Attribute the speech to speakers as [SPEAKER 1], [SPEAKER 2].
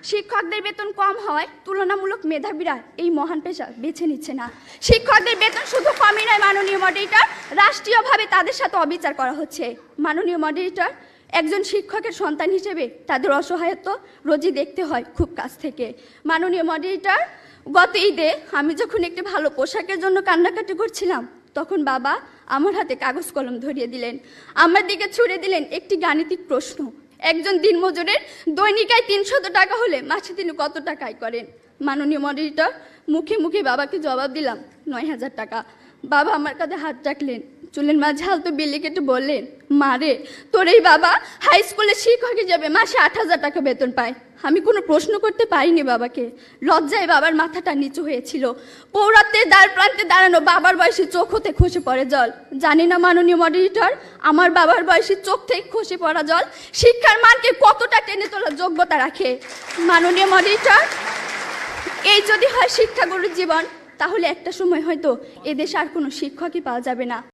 [SPEAKER 1] শিক্ষকদের বেতন কম হওয়ায় তুলনামূলক মেধাবীরা এই মহান পেশা বেছে নিচ্ছে না। শিক্ষকদের বেতন শুধু কমই নয় মাননীয় মডারেটর, রাষ্ট্রীয়ভাবে তাদের সাথে অবিচার করা হচ্ছে। মাননীয় মডারেটর, একজন শিক্ষকের সন্তান হিসেবে তাদের অসহায়ত্ব রোজই দেখতে হয় খুব কাছ থেকে। মাননীয় মডারেটর, গত ঈদে আমি যখন একটি ভালো পোশাকের জন্য কান্নাকাটি করছিলাম, তখন বাবা আমার হাতে কাগজ কলম ধরিয়ে দিলেন, আমার দিকে ছুড়ে দিলেন একটি গাণিতিক প্রশ্ন। একজন দিনমজুরের দৈনিক আয় 300 টাকা হলে মাসে তিনি কত টাকা আয় করেন? মাননীয় মডারেটর, মুখে মুখে বাবাকে জবাব দিলাম 9,000 টাকা। বাবা আমার কাঁধে হাত রাখলেন, চুলের মাঝে হালতো বিলি কেটে বললেন, মা রে, তোর এই বাবা হাই স্কুলে শিক্ষক হিসেবে মাসে 8,000 টাকা বেতন পায়। আমি কোনো প্রশ্ন করতে পারিনি বাবাকে, লজ্জায় বাবার মাথাটা নিচু হয়েছিল। পৌরত্বের দ্বার প্রান্তে দাঁড়ানো বাবার বয়সী চোখ হতে খসে পড়ে জল। জানি না মাননীয় মডারেটর, আমার বাবার বয়সী চোখ থেকে খসে পড়া জল শিক্ষার মানকে কতটা টেনে তোলার যোগ্যতা রাখে। মাননীয় মডারেটর, এই যদি হয় শিক্ষাগুরুর জীবন, তাহলে একটা সময় হয়তো এদেশে আর কোনো শিক্ষকই পাওয়া যাবে না।